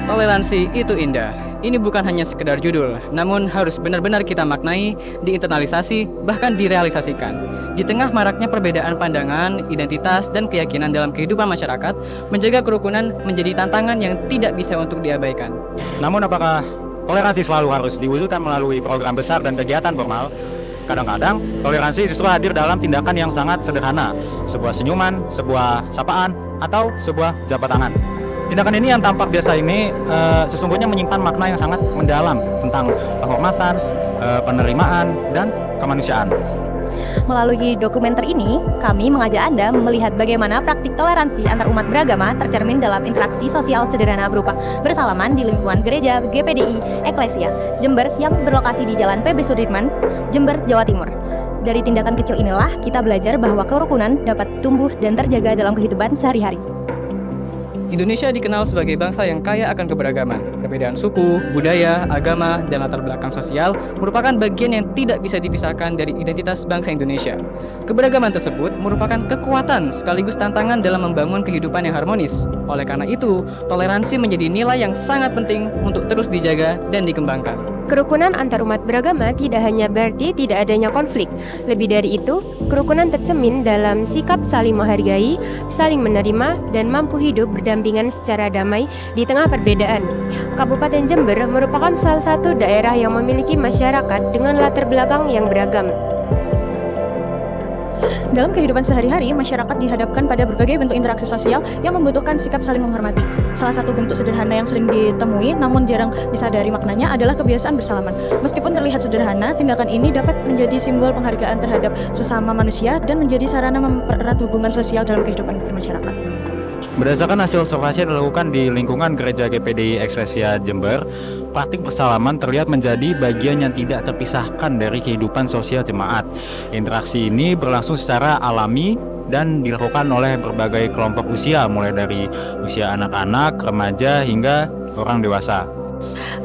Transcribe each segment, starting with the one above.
Toleransi itu indah. Ini bukan hanya sekedar judul, namun harus benar-benar kita maknai, diinternalisasi, bahkan direalisasikan. Di tengah maraknya perbedaan pandangan, identitas, dan keyakinan dalam kehidupan masyarakat, menjaga kerukunan menjadi tantangan yang tidak bisa untuk diabaikan. Namun apakah toleransi selalu harus diwujudkan melalui program besar dan kegiatan formal? Kadang-kadang toleransi justru hadir dalam tindakan yang sangat sederhana, sebuah senyuman, sebuah sapaan, atau sebuah jabat tangan. Tindakan ini yang tampak biasa ini sesungguhnya menyimpan makna yang sangat mendalam tentang penghormatan, penerimaan, dan kemanusiaan. Melalui dokumenter ini, kami mengajak Anda melihat bagaimana praktik toleransi antar umat beragama tercermin dalam interaksi sosial sederhana berupa bersalaman di lingkungan gereja GPDI Eklesia Jember yang berlokasi di Jalan PB Sudirman, Jember, Jawa Timur. Dari tindakan kecil inilah kita belajar bahwa kerukunan dapat tumbuh dan terjaga dalam kehidupan sehari-hari. Indonesia dikenal sebagai bangsa yang kaya akan keberagaman. Perbedaan suku, budaya, agama, dan latar belakang sosial merupakan bagian yang tidak bisa dipisahkan dari identitas bangsa Indonesia. Keberagaman tersebut merupakan kekuatan sekaligus tantangan dalam membangun kehidupan yang harmonis. Oleh karena itu, toleransi menjadi nilai yang sangat penting untuk terus dijaga dan dikembangkan. Kerukunan antar umat beragama tidak hanya berarti tidak adanya konflik. Lebih dari itu, kerukunan tercermin dalam sikap saling menghargai, saling menerima, dan mampu hidup berdampingan secara damai di tengah perbedaan. Kabupaten Jember merupakan salah satu daerah yang memiliki masyarakat dengan latar belakang yang beragam. Dalam kehidupan sehari-hari, masyarakat dihadapkan pada berbagai bentuk interaksi sosial yang membutuhkan sikap saling menghormati. Salah satu bentuk sederhana yang sering ditemui namun jarang disadari maknanya adalah kebiasaan bersalaman. Meskipun terlihat sederhana, tindakan ini dapat menjadi simbol penghargaan terhadap sesama manusia dan menjadi sarana mempererat hubungan sosial dalam kehidupan bermasyarakat. Berdasarkan hasil observasi yang dilakukan di lingkungan gereja GPDI Eklesia Jember, praktik bersalaman terlihat menjadi bagian yang tidak terpisahkan dari kehidupan sosial jemaat. Interaksi ini berlangsung secara alami dan dilakukan oleh berbagai kelompok usia, mulai dari usia anak-anak, remaja, hingga orang dewasa.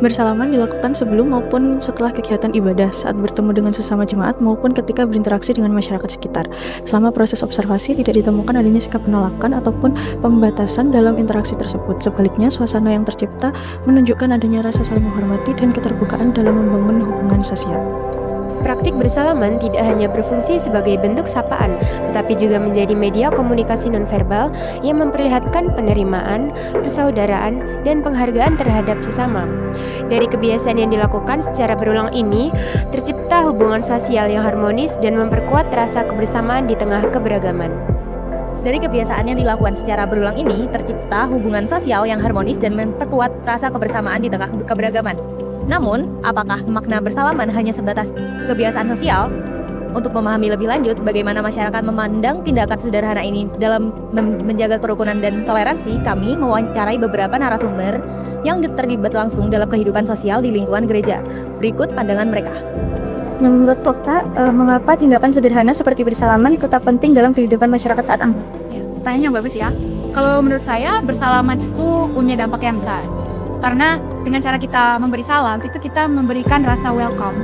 Bersalaman dilakukan sebelum maupun setelah kegiatan ibadah, saat bertemu dengan sesama jemaat maupun ketika berinteraksi dengan masyarakat sekitar. Selama proses observasi tidak ditemukan adanya sikap penolakan ataupun pembatasan dalam interaksi tersebut. Sebaliknya, suasana yang tercipta menunjukkan adanya rasa saling menghormati dan keterbukaan dalam membangun hubungan sosial. Praktik bersalaman tidak hanya berfungsi sebagai bentuk sapaan, tetapi juga menjadi media komunikasi nonverbal yang memperlihatkan penerimaan, persaudaraan, dan penghargaan terhadap sesama. Dari kebiasaan yang dilakukan secara berulang ini, tercipta hubungan sosial yang harmonis dan memperkuat rasa kebersamaan di tengah keberagaman. Dari kebiasaan yang dilakukan secara berulang ini, tercipta hubungan sosial yang harmonis dan memperkuat rasa kebersamaan di tengah keberagaman. Namun, apakah makna bersalaman hanya sebatas kebiasaan sosial? Untuk memahami lebih lanjut bagaimana masyarakat memandang tindakan sederhana ini dalam menjaga kerukunan dan toleransi, kami mewawancarai beberapa narasumber yang terlibat langsung dalam kehidupan sosial di lingkungan gereja. Berikut pandangan mereka. Menurut Pokta, mengapa tindakan sederhana seperti bersalaman tetap penting dalam kehidupan masyarakat saat ini? Pertanyaannya bagus ya. Kalau menurut saya, bersalaman itu punya dampak yang besar. Karena dengan cara kita memberi salam, itu kita memberikan rasa welcome,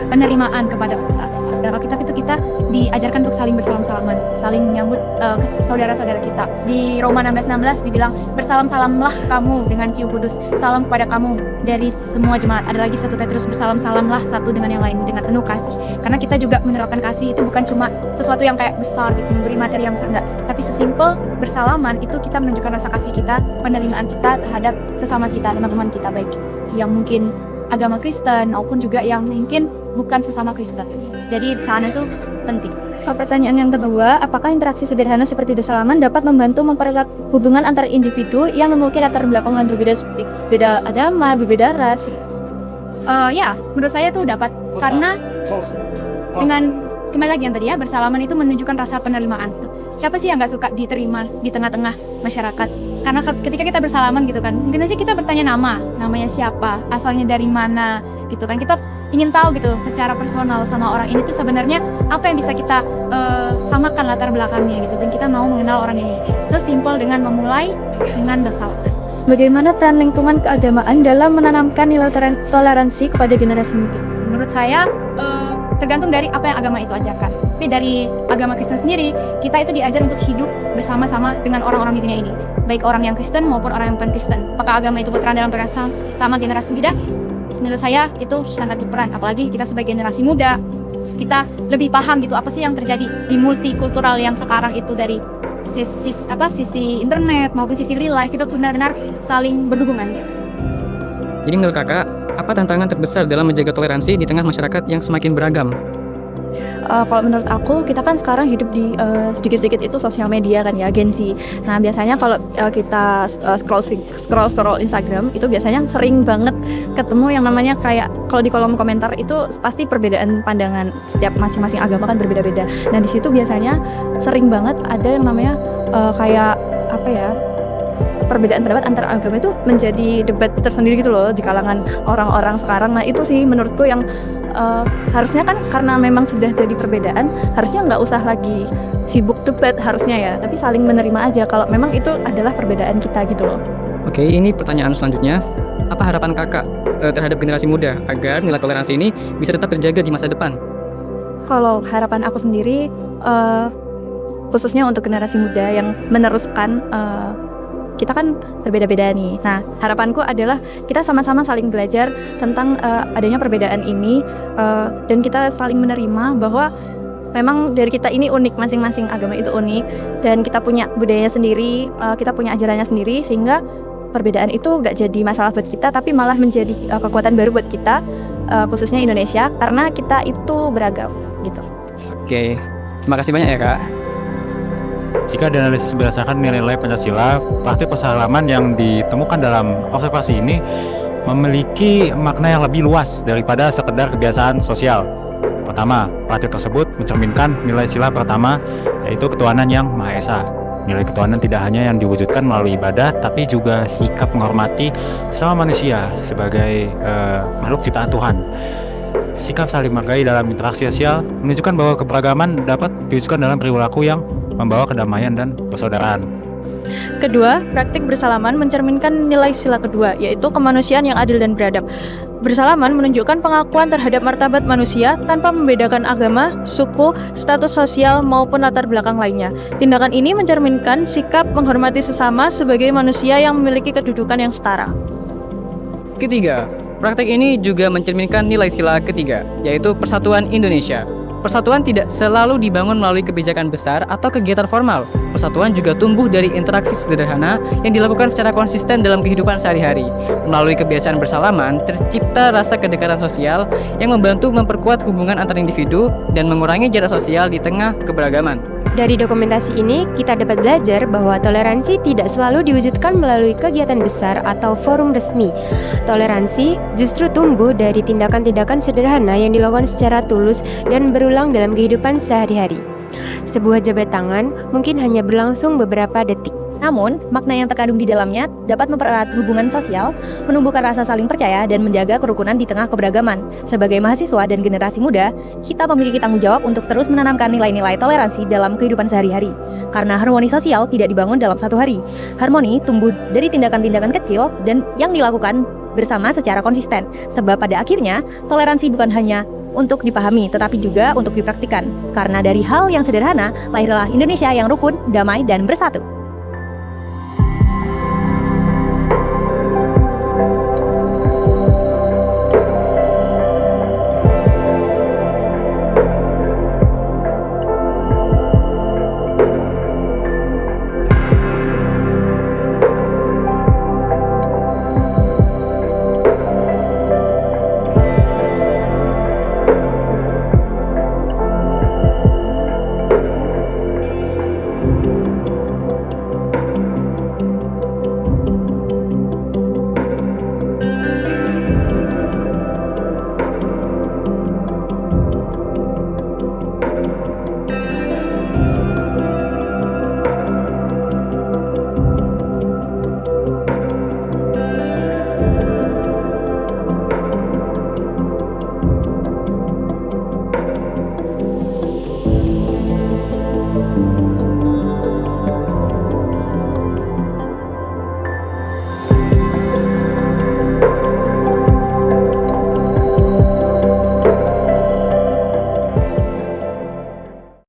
penerimaan kepada kita. Dan Alkitab itu kita diajarkan untuk saling bersalam-salaman, saling menyambut ke saudara-saudara kita. Di Roma 16:16 dibilang, bersalam-salamlah kamu dengan cium kudus, salam kepada kamu dari semua jemaat. Ada lagi 1 Petrus, bersalam-salamlah satu dengan yang lain dengan penuh kasih. Karena kita juga menerapkan kasih itu bukan cuma sesuatu yang kayak besar gitu, memberi materi yang besar, enggak. Tapi sesimpel bersalaman itu kita menunjukkan rasa kasih kita, penerimaan kita terhadap sesama kita, teman-teman kita, baik yang mungkin agama Kristen maupun juga yang mungkin bukan sesama Kristen. Jadi bersalaman itu penting. Pertanyaan yang kedua, apakah interaksi sederhana seperti bersalaman dapat membantu mempererat hubungan antar individu yang memiliki latar belakang berbeda seperti beda agama, berbeda ras? Ya, menurut saya tuh dapat. Karena dengan kembali lagi yang tadi ya, bersalaman itu menunjukkan rasa penerimaan. Siapa sih yang nggak suka diterima di tengah-tengah masyarakat? Karena ketika kita bersalaman gitu kan, mungkin aja kita bertanya namanya siapa, asalnya dari mana, gitu kan. Kita ingin tahu gitu secara personal sama orang ini tuh sebenarnya apa yang bisa kita samakan latar belakangnya gitu. Dan kita mau mengenal orang ini. Sesimpel dengan memulai dengan bersalaman. Bagaimana peran lingkungan keagamaan dalam menanamkan nilai toleransi kepada generasi muda? Menurut saya, tergantung dari apa yang agama itu ajarkan. Tapi dari agama Kristen sendiri, kita itu diajar untuk hidup bersama-sama dengan orang-orang di dunia ini, baik orang yang Kristen maupun orang yang bukan Kristen. Apakah agama itu berperan dalam sama generasi muda? Menurut saya itu sangat berperan, apalagi kita sebagai generasi muda, kita lebih paham gitu apa sih yang terjadi di multikultural yang sekarang itu, dari sisi internet maupun sisi real life, kita benar-benar saling berhubungan gitu. Jadi menurut kakak, apa tantangan terbesar dalam menjaga toleransi di tengah masyarakat yang semakin beragam? Kalau menurut aku, kita kan sekarang hidup di sedikit-sedikit itu sosial media kan ya, Gen Z. Nah biasanya kalau kita scroll Instagram itu biasanya sering banget ketemu yang namanya kayak, kalau di kolom komentar itu pasti perbedaan pandangan, setiap masing-masing agama kan berbeda-beda. Nah di situ biasanya sering banget ada yang namanya kayak apa ya, perbedaan pendapat antar agama itu menjadi debat tersendiri gitu loh di kalangan orang-orang sekarang. Nah itu sih menurutku yang harusnya kan, karena memang sudah jadi perbedaan, harusnya nggak usah lagi sibuk debat harusnya ya, tapi saling menerima aja kalau memang itu adalah perbedaan kita gitu loh. Oke, ini pertanyaan selanjutnya. Apa harapan kakak terhadap generasi muda agar nilai toleransi ini bisa tetap terjaga di masa depan? Kalau harapan aku sendiri, khususnya untuk generasi muda yang meneruskan, kita kan berbeda-beda nih. Nah, harapanku adalah kita sama-sama saling belajar tentang adanya perbedaan ini, dan kita saling menerima bahwa memang dari kita ini unik, masing-masing agama itu unik, dan kita punya budayanya sendiri, kita punya ajarannya sendiri, sehingga perbedaan itu gak jadi masalah buat kita, tapi malah menjadi kekuatan baru buat kita, khususnya Indonesia, karena kita itu beragam gitu. Oke, terima kasih banyak ya kak. Jika dianalisis berdasarkan nilai-nilai Pancasila, praktik persalaman yang ditemukan dalam observasi ini memiliki makna yang lebih luas daripada sekedar kebiasaan sosial. Pertama, praktik tersebut mencerminkan nilai sila pertama, yaitu ketuhanan yang Maha Esa. Nilai ketuhanan tidak hanya yang diwujudkan melalui ibadah, tapi juga sikap menghormati sesama manusia sebagai makhluk ciptaan Tuhan. Sikap saling menghargai dalam interaksi sosial menunjukkan bahwa keberagaman dapat diwujudkan dalam perilaku yang membawa kedamaian dan persaudaraan. Kedua, praktik bersalaman mencerminkan nilai sila kedua, yaitu kemanusiaan yang adil dan beradab. Bersalaman menunjukkan pengakuan terhadap martabat manusia tanpa membedakan agama, suku, status sosial, maupun latar belakang lainnya. Tindakan ini mencerminkan sikap menghormati sesama sebagai manusia yang memiliki kedudukan yang setara. Ketiga, praktek ini juga mencerminkan nilai sila ketiga, yaitu persatuan Indonesia. Persatuan tidak selalu dibangun melalui kebijakan besar atau kegiatan formal. Persatuan juga tumbuh dari interaksi sederhana yang dilakukan secara konsisten dalam kehidupan sehari-hari. Melalui kebiasaan bersalaman, tercipta rasa kedekatan sosial yang membantu memperkuat hubungan antar individu dan mengurangi jarak sosial di tengah keberagaman. Dari dokumentasi ini, kita dapat belajar bahwa toleransi tidak selalu diwujudkan melalui kegiatan besar atau forum resmi. Toleransi justru tumbuh dari tindakan-tindakan sederhana yang dilakukan secara tulus dan berulang dalam kehidupan sehari-hari. Sebuah jabat tangan mungkin hanya berlangsung beberapa detik. Namun, makna yang terkandung di dalamnya dapat mempererat hubungan sosial, menumbuhkan rasa saling percaya, dan menjaga kerukunan di tengah keberagaman. Sebagai mahasiswa dan generasi muda, kita memiliki tanggung jawab untuk terus menanamkan nilai-nilai toleransi dalam kehidupan sehari-hari. Karena harmoni sosial tidak dibangun dalam satu hari. Harmoni tumbuh dari tindakan-tindakan kecil dan yang dilakukan bersama secara konsisten. Sebab pada akhirnya, toleransi bukan hanya untuk dipahami, tetapi juga untuk dipraktikkan. Karena dari hal yang sederhana, lahirlah Indonesia yang rukun, damai, dan bersatu.